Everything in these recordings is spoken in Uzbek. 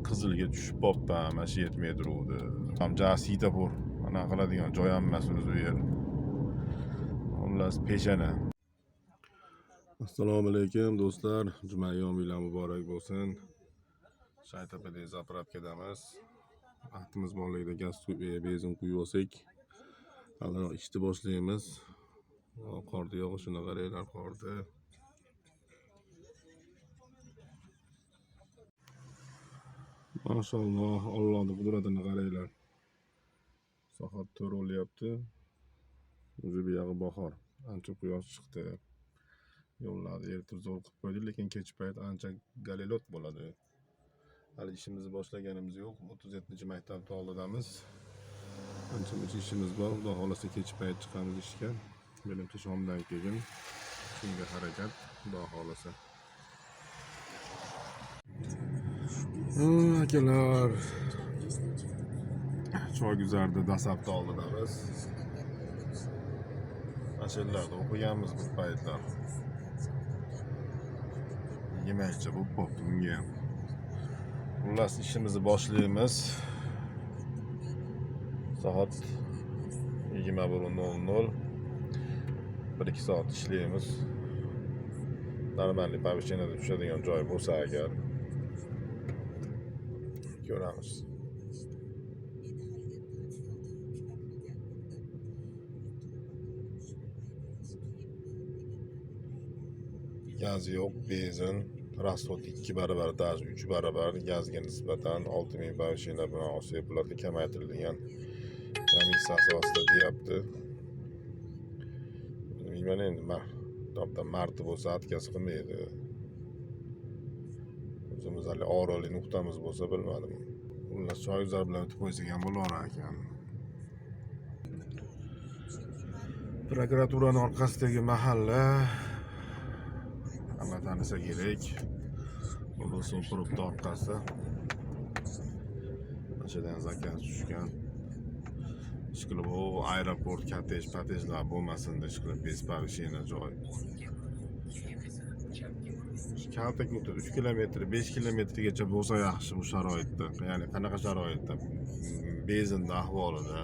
qizilga tushib qolibman, mana shu yetmay turuvdi. Ham jasita bor. Ana qiladigan joy ham emas o'zi bu yer. Xullas peshana. Assalomu alaykum do'stlar. Juma yo'minglar muborak bo'lsin. Shaytepadagi zapravkadamiz. Vaqtimiz borligida gaz benzin quyib olsak, hali ishni boshlaymiz. Qorni yog'ishini qaranglar, qorni. Maşallah, Allohning qudratini qaranglar. Soat 4 bo'lyapti. O'zi bu yog'i bahor. Ancha quyosh chiqdi. Yo'llarni eritib zo'r qilib qo'ydi, lekin kech payt ancha galelot bo'ladi. Hali ishimizni boshlaganimiz yo'q. 37-maktabda oldidamiz. Ancha ishimiz bor. Xudo xolasa kech payt chiqamiz ishga. Menimcha shomdan keyin shunga harakat, xudo xolasa. Akalar, Choyguzarda dastlabda oldidamiz. Mashinlarda o'qiganmiz bu paytlar. Yemakchi bo'lib qolibdi bunga ham. Xullas ishimizni boshlaymiz. Soat 21:00. 1-2 soat ishlaymiz. Normalniy povishenada tushadigan joy bo'lsa agar ko'ramiz. Gaz yo'q, benzin, rasxod 2 barobar, даже 3 barobar gazga nisbatan 6000 povishena bilan olsak bularni kamaytirilgan komissiyasi ostida deyapti. Bilmayman endi, marti bo'lsa atkaz qilmaydi. O'zimiz hali oroli nuqtamiz bo'lsa bilmadim. Xullas Choyguzar bilan o'tib qo'ysak ham bo'lar ekan. Prokuraturaning orqasidagi mahalla hamma tanisa kerak. Bo'lsa turibdi orqasi. Anchadan zakaz tushgan. Ishqilib bu aeroport, kottejlar bo'lmasin deb ishqilib bezparishina joy. Kaltak o'tadi 3 kilometr, 5 kilometrgacha bo'lsa yaxshi bu sharoitda. Ya'ni qanaqa sharoitda? Bezinning ahvolida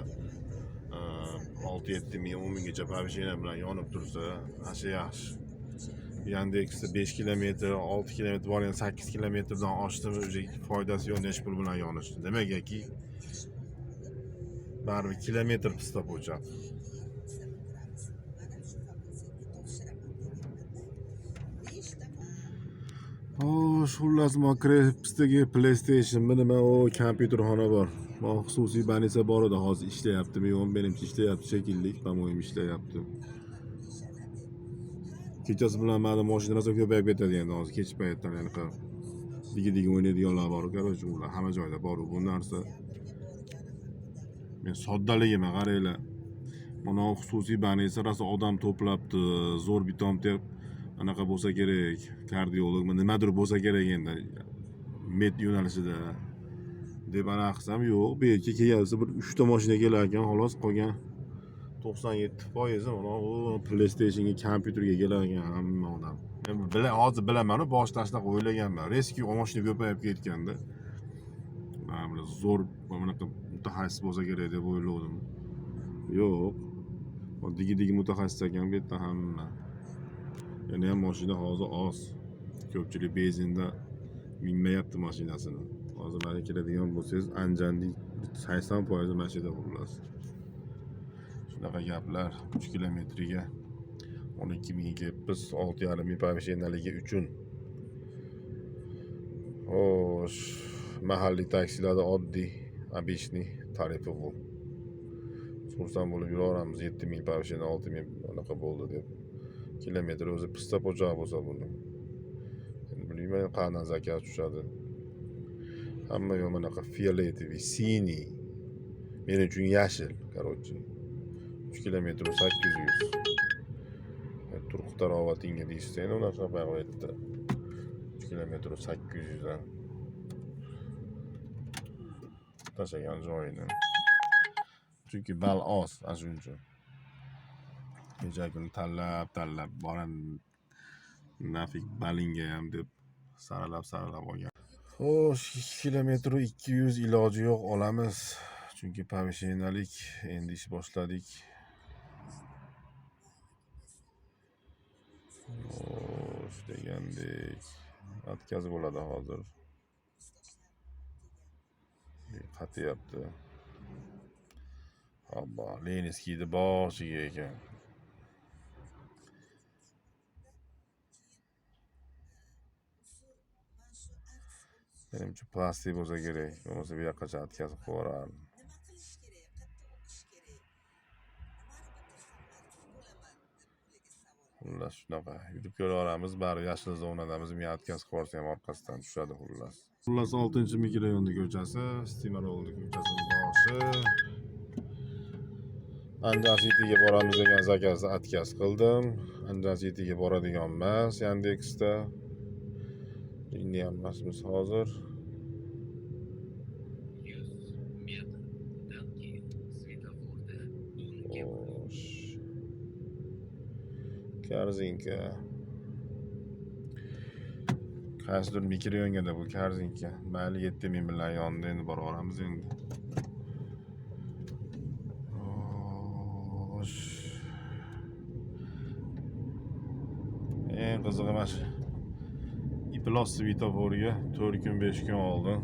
6-7 ming, 10 minggacha povishena bilan yonib tursa, ancha yaxshi. Yandexda 5 kilometr, 6 kilometr borgan 8 kilometrdan oshdimi, o'zi foydasi yo'q necha pul bilan yonishdi. Demakki, baribir kilometr pista bo'ladi. Xullas, Krepsdagi PlayStation nima o kompyuterxona bor. Xususiy banisa bor edi, hozir ishlayaptimi yo'qmi? Menimcha ishlayapti shekilli, pamoyim ishlayapti. Kechasi bilan mana mashinalar ko'payib ketadi endi hozir kech paytdan, ya'ni digi o'ynaydiganlar bor, короче, ular hamma joyda bor bu narsa. Men soddaligimi qaranglar. Mana xususiy banisa rosa odam to'plabdi, zo'r bitom deb anaqa bo'lsa kerak, kardiolog nimadir bo'lsa kerak endi med yo'nalishida deb anaqa qilsam yo'q, bu yerga kelsa bir 3 ta mashina kelar ekan, xolos qolgan 97% mana u PlayStationga, kompyuterga kelar ekan hamma odam. Men hozir bilaman, boshida shunaqa o'ylaganman. Rescue mashina ko'payib ketganda. Mana zo'r bunaqa mutaxassis bo'lsa kerak deb o'yladim. Yo'q. Digi mutaxassis ekan bu yerda hamma. Yana ham mashina hozir oz. Ko'pchilik benzinda minmayapti mashinasini. Hozir mana keladigan bo'lsangiz, Anjanning 80% mashina xullas. Shunaqa gaplar. 3 kilometriga 12 mingga biz 6,5 ming povishenaligi uchun. Xo'sh, mahalliy taksilarda oddiy обычный tarifi bu. Xursand bo'lib yuraveramiz, 7 ming povishena, 6 ming anaqa bo'ldi deb. Kilometr o'zi pista po'choq bo'lsa buni. Bilmayman qanday zakaz tushadi. Hamma yo'q bunaqa fioletoviy, siniy. Men uchun yashil, короче. 3 kilometr 800. Turq tarovatinga deyishsa, unaqa bag'oyatda. 3 kilometr 800 dan. Tashagan joyini. Chunki bal oz ashuncha. Necha kun tanlab boran nafik balinga ham deb saralab olgan. Xo'sh, 2 kilometr 200 iloji yo'q olamiz. Chunki повышенияlik endi ish boshladik. Xo'sh, degandek o'tkazib bo'ladi hozir. Qatyapti. Abba, Lenskiyni boshiga ekan. Menimcha plastik bo'lsa kerak. Bo'lmasa bu yoqqacha o'tkazib qo'yardim. Xullas shunaqa. Yurib ko'raveramiz. Bari yashil zonadamiz. Men o'tkazib qo'ysa ham orqasidan tushadi xullas. Xullas 6-mikrorayonning ko'chasi, Stimarolning ko'chasining boshi. Anjasitiga boramiz degan zakazni o'tkaz qildim. Anjasitiga boradigan emas, Yandexda. Endi ham emasmiz hozir. Korzinka. Qaysidir mikrorayonga bu Korzinka. Mayli 7000 bilan yonda endi boraveramiz endi. Eng qizig'i mana shu Iplos svetoforga 4 kun 5 kun oldin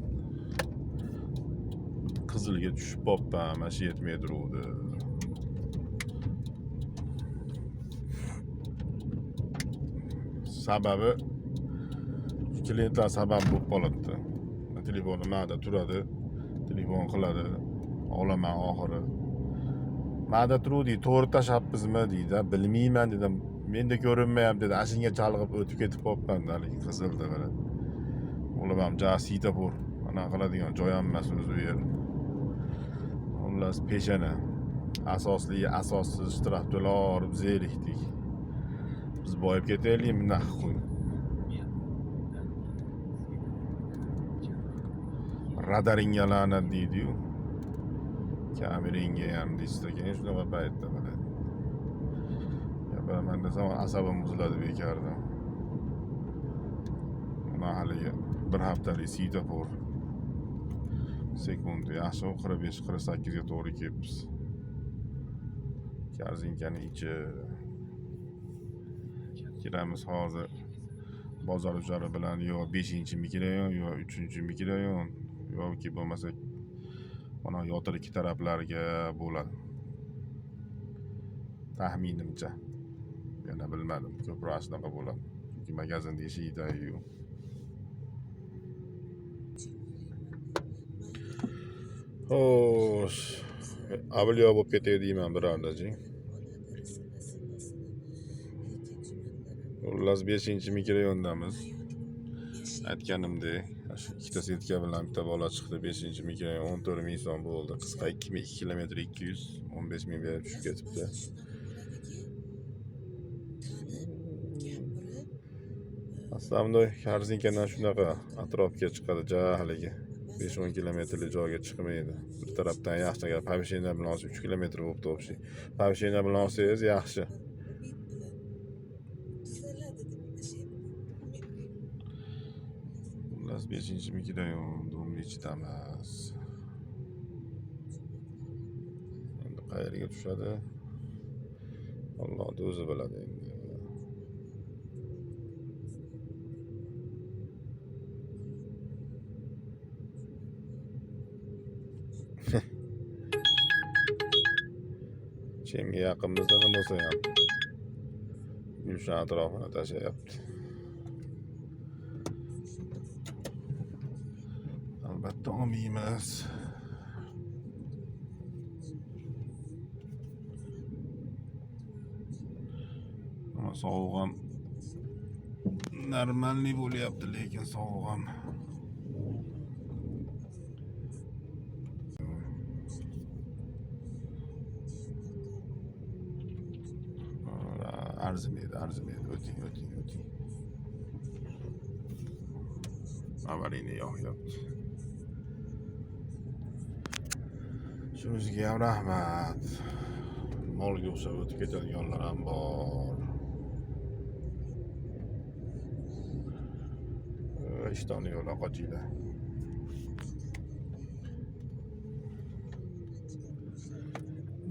qizilga tushib qolibman. Mana shu yetmay turuvdi. Sababi klientlar sabab bo'lib qolibdi. Telefonim ma'da turadi, telefon qiladi, olaman oxiri. Ma'da turuvdi, to'g'ri tashabbizmi deydi, bilmayman dedim. Menda ko'rinmayapti dedi. Ashinga chalg'ib o'tib ketib qolibman haligi qizildi mana. O'g'lim ham svetofor mana qiladigan joy ham emas o'zi u yer. Xullas peshana asosli asossiz shtraftolar biz erikdik. Biz boyib ketaylikmi naxuy. Radaringga la'nat deydi-yu. Kameringga ham deysiz-ekan, shunaqa paytda mana. Ben desam asabim buziladi bekardan. Mana haligi bir haftalik svetofor. Sekund yaxshi 45-48 ga to'g'ri kelibmiz. Korzinkaning ichi. Kiramiz hozir. Bozor uchari bilan yo 5-mikrorayon yo 3-mikrorayon yoki bo'lmasa mana yotir ikki taraflarga bo'ladi. Taxminimcha. Yana bilmadim. Ko'proq shunaqa bo'ladi. Chunki magazinda ishlaydi-yu. Xo'sh. Avliyo bo'lib ketay deyman birodarji. Xullas 5-mikrorayondamiz. Aytganimdek, shu ikkita setka bilan bitta bola chiqdi. 5-mikrorayon 14 ming so'm bo'ldi. Qisqa 2 kilometr 200 15 ming berib tushib ketibdi. Aslida Korzinkadan shunaqa atrofga chiqadi jahliga. 5-10 kilometrlik joyga chiqmaydi. Bir tarafdan yaxshi agar повышение bilan olsa 3 kilometr bo'libdi o'pshi. Повышение bilan olsangiz yaxshi. Xullas 5-mikrorayon domli ichidamiz. Endi qayerga tushadi? Alloh o'zi biladi endi. Chenga yaqinimizda nima bo'lsa ham Gulshan atrofini tashlayapti. Albatta olmaymiz. Ama sovuq ham normalniy bo'lyapti, lekin sovuq ham arzimaydi. O'ting. Avarini yo'qyapti. Shunisiga ham rahmat. Molga o'xshab o'tib ketadiganlar ham bor. Ishtonni yo'la qochinglar.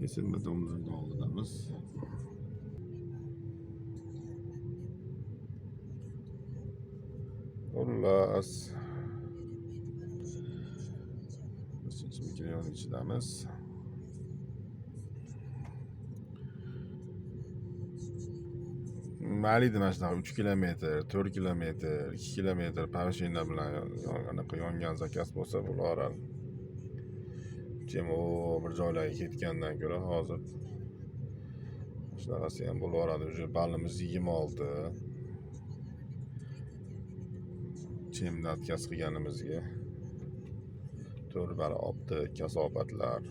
Kesin betonumuzun oldidamiz. Xullas. 5-mikroyon ichidamiz. Mayli mana shunaqa 3 kilometr, 4 kilometr, 2 kilometr pavshina bilan anaqa yongan zakaz bo'lsa bo'laveradi. Jemo bir joylarga ketgandan ko'ra hozir shunaqasi ham bo'laveradi. Уже balimiz 26. Chemni atkaz qilganimizga 4 bali opti kasofatlar,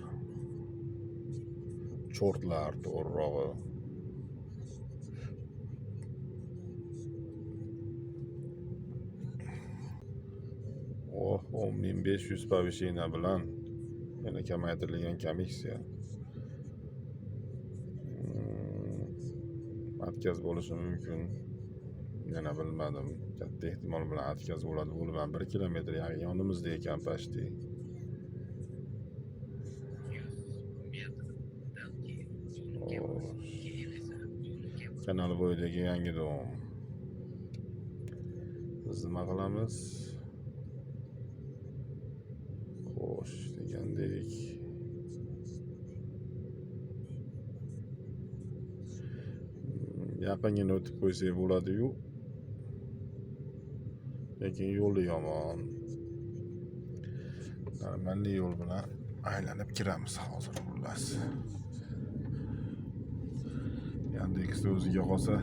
cho'rtlar to'g'rirog'i. Oh, 10.500 pavishina bilan yana kamaytirilgan komissiya. Atkaz bo'lishi mumkin. Yana bilmadim. Katta ehtimol bilan atkaz bo'ladi. Bu bilan 1 kilometr yonimizda ekan pashti. Kanal bo'yidagi yangi dom. Biz nima qilamiz? Xo'sh, degandek. Yaqingina o'tib qo'ysak bo'ladi-yu. Lekin yo'li yomon. Normalniy yo'l bilan aylanib kiramiz hozir xullas. Yandeksda o'ziga qolsa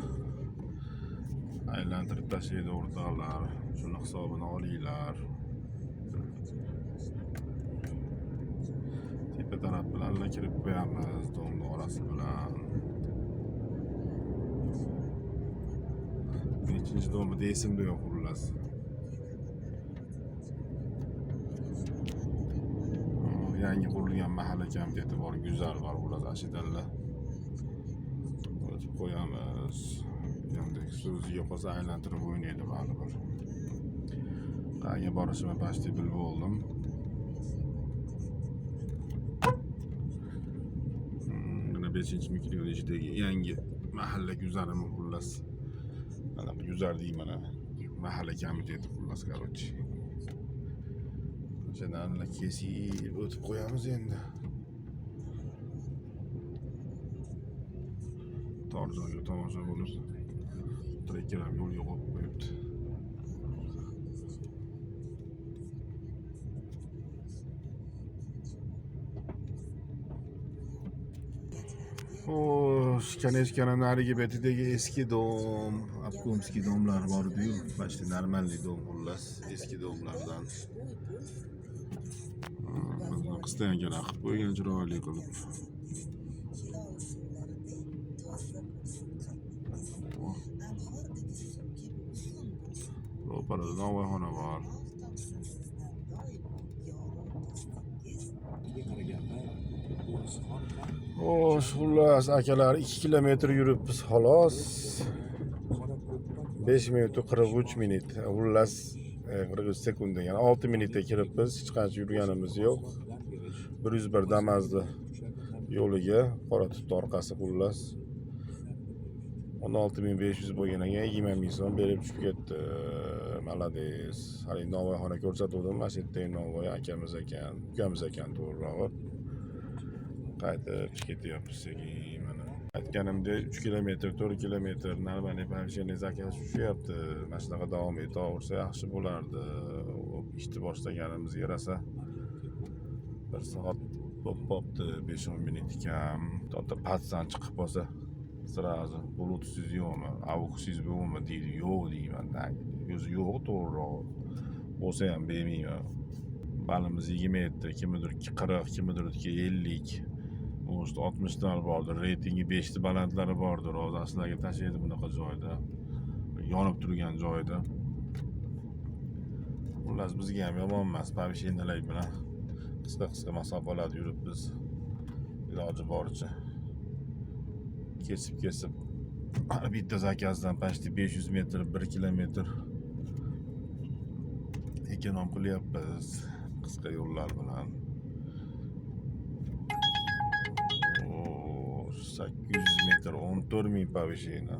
aylantirib tashlaydi o'rtoqlar. Shuni hisobini olinglar. Tepa taraf bilan kirib qo'yamiz, domni orasi bilan. Nechinchi domida esimda yo'q xullas. Yangi qurilgan mahalla komiteti bor, go'zal bor xullas ashidalla. O'tib qo'yamiz. Yandex o'ziga qolsa aylantirib o'ynaydi baribir. Qayerga borishimni pashti bilib oldim. Mana 5-mikroyon ichidagi yangi mahalla guzarimi xullas. Mana guzar deyman, mahalla komiteti xullas, короче. O'shalarni kesib o'tib qo'yamiz endi. Tor joyga tomosha bo'lib, trekker ham yo'lga qo'yib qo'yibdi. Xo'sh, Kanechkani narigi betidagi eski dom, Obkomskiy domlar bor edi-yu, почти normalniy dom xullas, eski domlardan. Qistonga qilib qo'ygan chiroyli qilib. Ro'parada novvoyxona bor. Xo'sh, xullas akalar 2 kilometr yuribmiz xolos. 5 minut 43 minut. Xullas 43 sekund degan 6 minutda kiribmiz. Hech qancha yurganimiz yo'q. 101 Damas'ni yo'liga qora tutdi orqasi xullas. 16.500 bo'lgan ekan, 20 ming so'm berib tushib ketdi. Malades. Hali novvoyxona ko'rsatuvdim, mana shu yerda novvoy akamiz ekan, ukamiz ekan to'g'rirog'i. Qaytib ketyapmiz sekin mana. Aytganimdek 3 kilometr, 4 kilometr normalniy pavshiniy zakaz tushyapti. Mana shunaqa davom etaversa yaxshi bo'lardi. Ishni boshlaganimizga yarasa 1 soat bo'pti, 5-10 minut kam. To'g'ri patsan chiqib qolsa, sirazi bulutsiz yo'qmi, avuksiz bo'mi deydi, yo'q deyman. O'zi yo'q to'g'rirog'i. Bo'lsa ham bermayman. Balimiz 27, kimdir 40, kimdir 50. O'shda 60 bordir, reytingi 5 balandlari bordir. Hozir sizlarga tashlaydi bunaqa joyda. Yonib turgan joyda. Xullas bizga ham yomon emas, pavshinalar bilan qisqa masofalarda yuribmiz. Iloji boricha kesib bitta zakazdan почти 500 metr, 1 kilometr ekonom qilyapmiz qisqa yo'llar bilan. 800 metr 14.000 pavishina.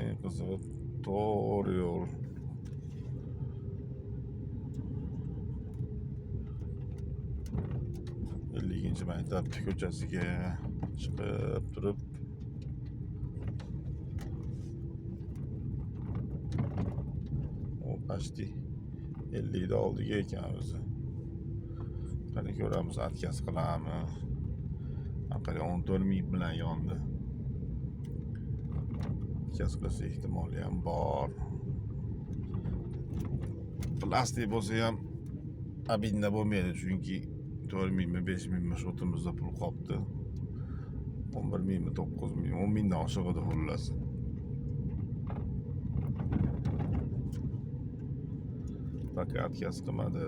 Eng qizig'i to'g'ri yo'l. 50-maktab ko'chasiga chiqib turib o почти 50 da oldiga ekanmiz. Qani ko'ramiz, atkaz qilamiz. Aqalli 14.000 bilan yondi. Atkaz qilish ehtimoli ham bor. Plastik bo'lsa ham abinda bo'lmaydi, chunki 4.000 mi 5.000 mi shotimizda pul qolibdi. 11.000 mi 9.000, 10.000 dan oshiq edi xullas. Faqat atkaz qilmadi.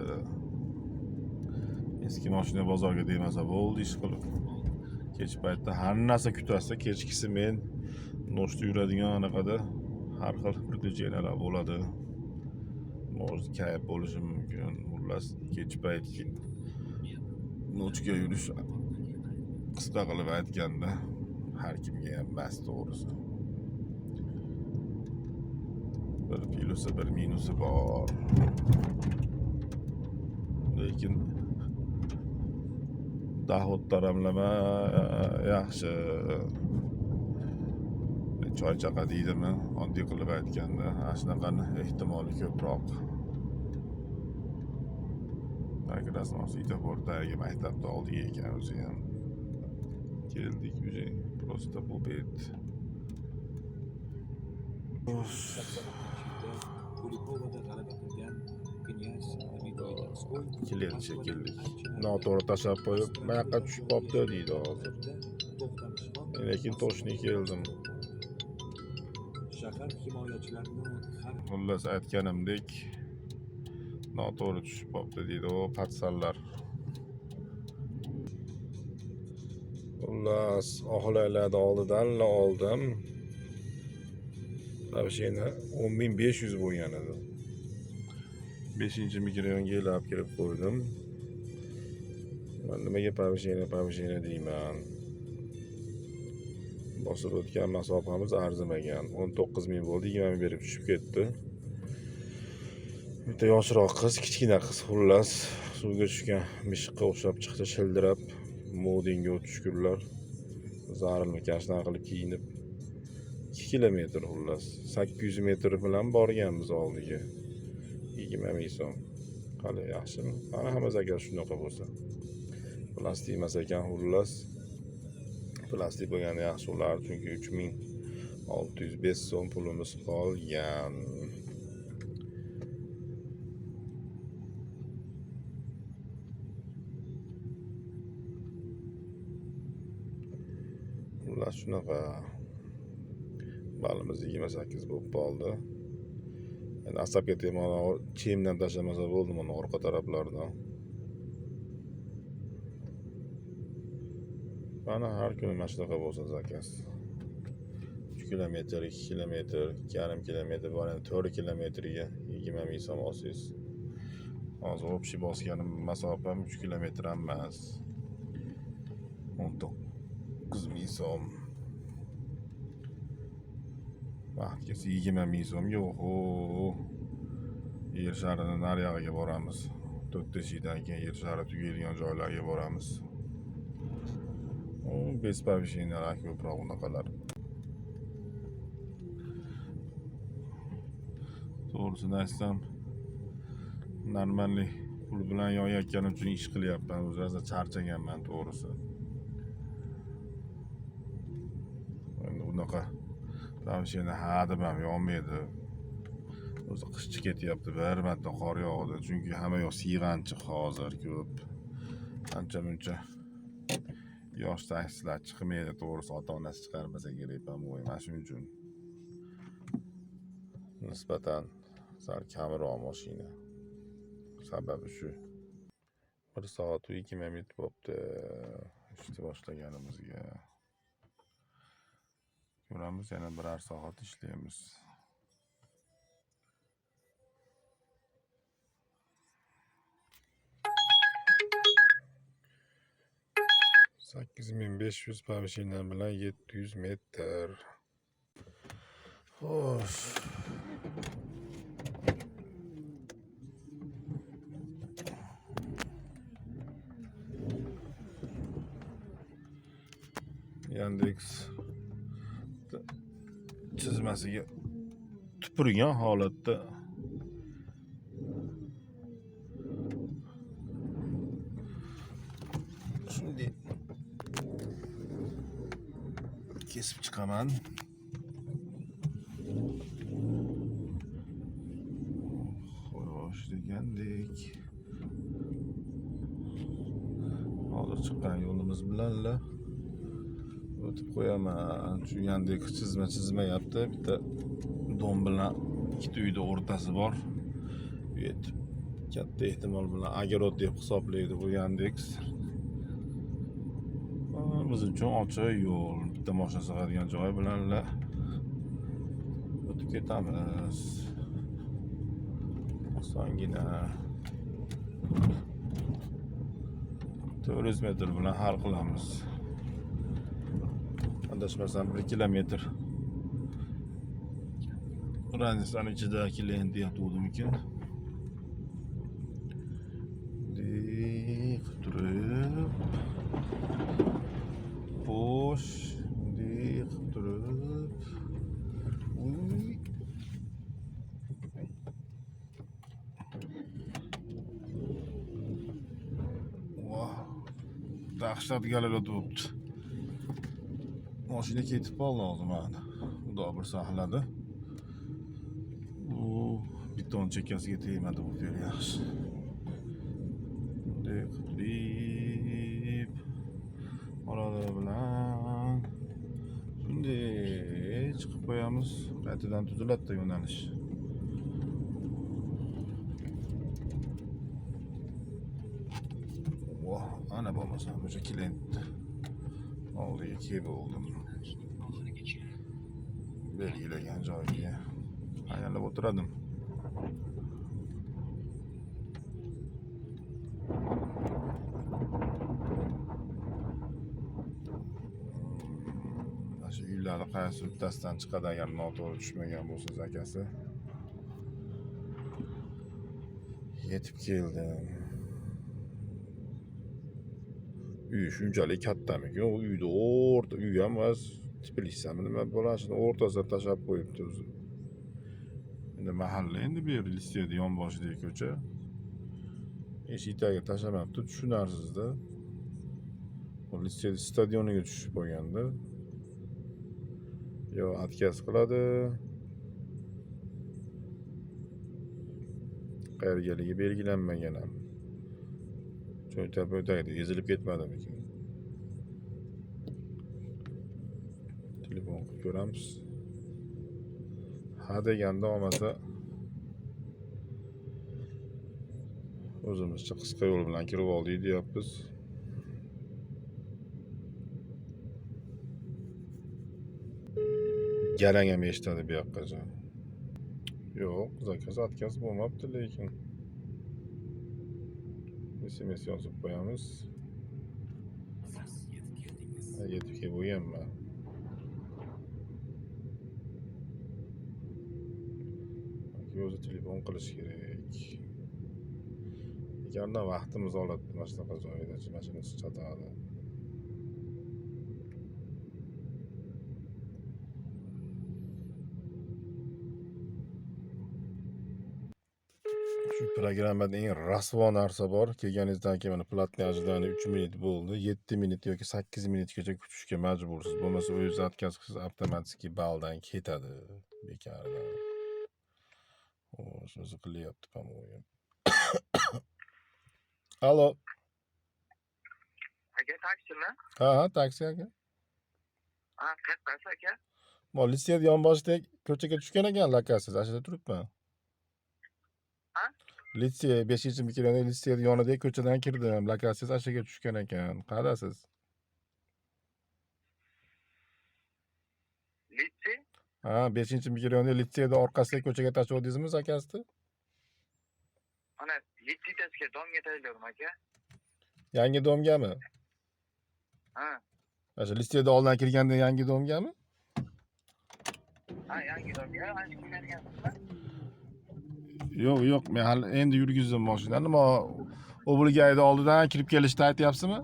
Eski mashina bozorga demasa bo'ldi ish qilib. Kech paytda har narsa kutasa, kechkisi men noshta yuradigan anaqada har xil приключениялар bo'ladi. Может, kayf bo'lishi mumkin. Xullas, kech paytki nochga yurish qisqa qilib aytganda har kimga ham bas, to'g'risi. Bir plusi, bir minusi bor. Lekin dahod taramlama yaxshi. Choy chaqa deydimi, oddiy qilib aytganda, shunaqani ehtimoli ko'proq. Rasman svetoforda maktabda oldiga ekanmiz ham. Keldik уже, просто bu bet. Klient shekilli. Noto'g'ri tashlab qo'yib, buyoqqa tushib qolibdi deydi hozir. Lekin to'shni keldim. Shahar himoyachilarini xullas aytganimdek noto'g'ri tushib qolibdi deydi o patsallar. Xullas oxlaylarni oldidan oldim. Mashina 10.500 bo'lgan edi. 5-mikrorayonga olib kirib qo'ydim. Men nimaga pavishina deyman. Bosib o'tgan masofamiz arzimagan. 19.000 bo'ldi, 20.000 berib tushib ketdi. Bitta yoshroq qiz, kichkina qiz xullas suvga tushgan mishiqqa o'xshab chiqdi, shildirab, modinga o'tishkurlar. Zarilmi kashdan qilib kiyinib 2 kilometr xullas 800 metr bilan borganmiz oldiga. 20.000 so'm. Qali yaxshimi? Mana hamma zakat shunaqa bo'lsa. Plastik emas ekan xullas. Plastik bo'lgani yaxshi ular, chunki 3.605 so'm pulimiz qolgan. Xullas shunaqa. Balimiz 28 bo'lib qoldi. Endi asabga temana chemdan tashlamasa bo'ldi mana orqa taraflardan. Mana har kuni mana shunaqa bo'lsa zakaz. 3 kilometr, 2 kilometr, 2,5 kilometr bor, 4 kilometrga 20.000 so'm olsangiz. Hozir общий bosganim masofam 3 kilometr ham emas. 19.000 so'm. Vaqtgasi 20.000 so'mga oho. Yer sharining nariyog'iga boramiz. 4-dan keyin yer shari tugaydigan joylarga boramiz. Bespavishinalar ko'proq unaqalar. To'g'risini aytsam, normalniy pul bilan yoyayotganim uchun ish qilyapman. O'zim charchaganman to'g'risi. Endi unaqa pavishina deb ham yonmaydi. O'zi qishchi ketyapti, bir marta qor yog'di, chunki hamma yoq siyg'anchiq hozir ko'p. Ancha-muncha yosh taksichilar chiqmaydi, to'g'risi ota-onasi chiqarmasa kerak ham o'yman, shuning uchun nisbatan sal kamroq mashina. Sababi shu. 1 soat 2 minut bo'libdi ishni boshlaganimizga. Ko'ramiz, yana 1 soat ishlaymiz. 8500 pavishina bilan 700 metr. Xo'sh. Yandex chizmasiga tupurgan holatda shunday kesib chiqaman. Xo'sh degandek hozir chiqqan yo'limiz bilanla o'tib qo'yaman. Shu Yandex chizmayapti. Bitta dom bilan ikkita uyda o'rtasi bor. Bu yerda katta ehtimol bilan огород deb hisoblaydi bu Yandex. Biz uchun ochiq yo'l, bitta mashina sig'adigan joy bilanla o'tib ketamiz. Osongina 400 metr bilan hal qilamiz. Adashmasam 1 kilometr. Ranjiston ichida klient deyatuvdimikin. Dik turib. Bosh dik turib. Uy. Wow. Dahshat galada turibdi. Mashina ketib qoldi hozir mana. Xudo bir saqladi. U beton chekkasiga tegmadi bu yer yaxshi. Deb oralar bilan shunday chiqib qo'yamiz. Qaytadan tuziladi yo'nalish. Voh, ana bo'lmasa o'sha klient oldiga kelib oldim. Belgilagan joyiga aylanib o'tiradim. Shu uylarni qaysi uddasidan chiqadi agar noto'g'ri tushmagan bo'lsa zakasi. Yetib keldim. Uy shunchalik kattamikin? U uyda uy ham emas, Tbilisimi nima bo'lashini o'rtasiga tashlab qo'yibdi o'zi. Endi mahalla endi bu yer Litseyda yonboshidagi ko'cha. Eshik tagiga tashlamabdi, tushunarsiz-da. Bu Litsey stadioniga tushib qo'yganda. Yo отказ qiladi. Qayergaligi belgilanmagan ham. Cho'ntapoydagida ezilib ketmadimikin? Telefon qilib ko'ramiz. Ha deganda olmasa o'zimizcha qisqa yo'l bilan kirib oldik deyapmiz. Garang ham eshitadi bu yoqqacha. Yo'q, zakaz отказ bo'lmabdi lekin. SMS yozib qo'yamiz. Yetib kelib bo'lganman. O'zi telefon qilish kerak. Agarda vaqtimiz oladi mana shunaqa joyda mashinasi chatadi. Shu programmada eng rasvo narsa bor. Kelganingizdan keyin mana platniy ожидание 3 minut bo'ldi. 7 minut yoki 8 minutgacha kutishga majbursiz. Bo'lmasa o'zingiz отказ qilsangiz avtomatik baldan ketadi bekardan. O'zi qilyapti, по-моему. Alo. Aka, taksimi? Ha, taksi aka. Ha, qayerqasi aka? Mo Litseyda yonboshidagi ko'chaga tushgan ekan lakasiz, ashada turibman. Ha? Litsey 5-mikrorayon Litseyda yonidagi ko'chadan kirdim, lakasiz ashaga tushgan ekan. Qayerdasiz? Litsey? Ha, 5-mikrorayonda Litseyda orqasidagi ko'chaga tashladingizmi zakasni? Ana Litseytasiga domga tayyorladim aka. Yangi domgami? Ha. O'sha listeda oldin kirganda yangi domgami? Ha, yangi do'mga ancha kelgansizmi? Yo'q, men hali endi yurgizdim mashinani. Nima obligayni oldidan kirib kelishni aytyapsizmi?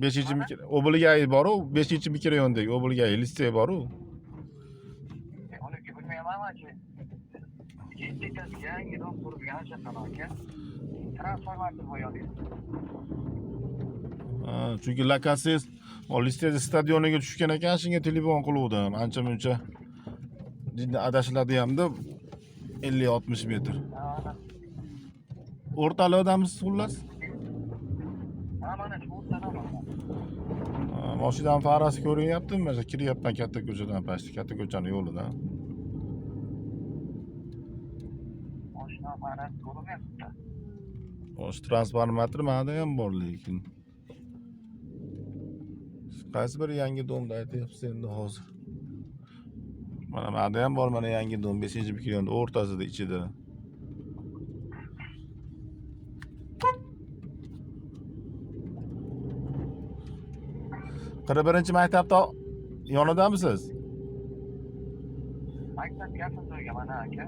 5-chi obligay bor-u, 5-chi mikrorayondagi obligay listey bor-u. Uni bilmayman aka. Ikkitasi yangi dom qurilgan shaxsan aka. Transformator qo'yilgan. Chunki lokatsiyangiz listeda stadioniga tushgan ekan, shunga telefon qiluvdim. Ancha-muncha adashiladi ham deb 50-60 metr. O'rtalikdamisiz xullas? Ha, mana shu o'rtadaman. Mashinaning farasi ko'rinyaptimi? Mana kiryapman katta ko'chadan, pastga katta ko'chaning yo'lidan. Mashina farasi ko'rinyapti. O'sha transformator menda ham bor lekin. Qaysi bir yangi domda aytyapsiz endi hozir? Mana menda ham bor, mana yangi dom 5-mikrorayond o'rtasida ichida. Birinchi maktabda yonidamisiz? Maktab yaqinida mana aka.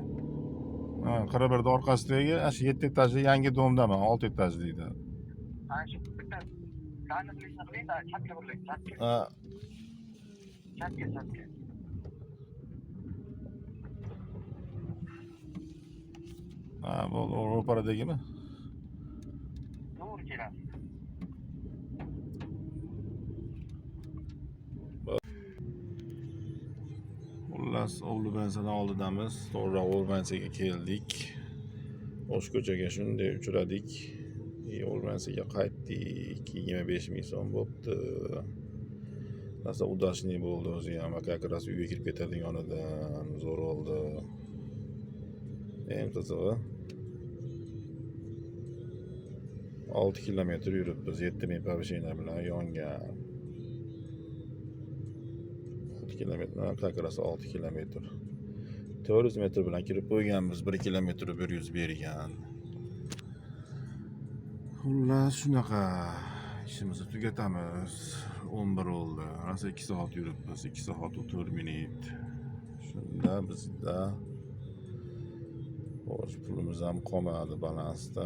41 orqasidagi, shu 7 etajli yangi domdaman, 6 etajlida. Ana shu bitta ta'mirlikni qiling-da, chapga burilib, chapga. Chapga. Bu ro'paradagimi? To'g'ri keladi. Xullas, Ovlubansadan oldidamiz. To'g'ri Ovlubansaga keldik. O'shko'chaga shunday uchradik. Ovlubansaga qaytdik. 25 ming so'm bo'pti. Rosa udashniy bo'ldi o'zi ham. Как раз uyga kirib ketadiganidan zo'r oldi. Eng qizig'i 6 kilometr yuribmiz. 7 ming pavshina bilan yongan. 6 kilometr, как раз 6 kilometr. 400 metr bilan kirib qo'yganmiz, 1 kilometr 100 bergan. Xullas shunaqa ishimizni tugatamiz. 11 oldi. Rosa 2 soat yuribmiz, 2 soat 4 minut. Shunda bizda pulimiz ham qolmadi balansda.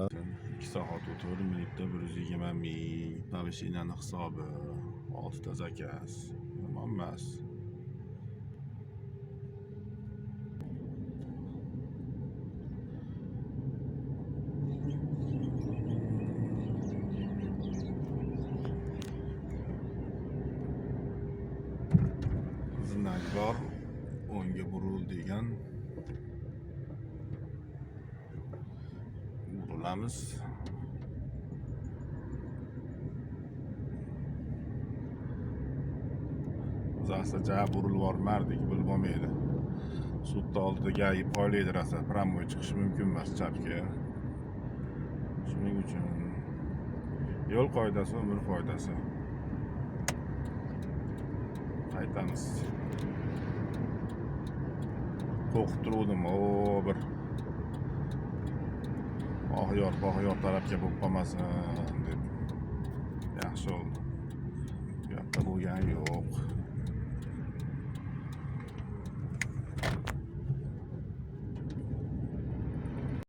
2 soat 4 minutda 120 ming pavshinani hisobi, 6 ta zakaz. Yomon emas. Znak bor, o'ngga buril degan. Burilamiz. Zastaja burilib bormardik, bilib olmaydi. Sudda oldida gayib qo'ylaydi rosa, pramoy chiqish mumkin emas chapga. Shuning uchun yo'l qoidasi umr foydasi. Qaytamiz. Qo'rqib turuvdim, bir oxyor tarafga bo'lib qolmasin deb.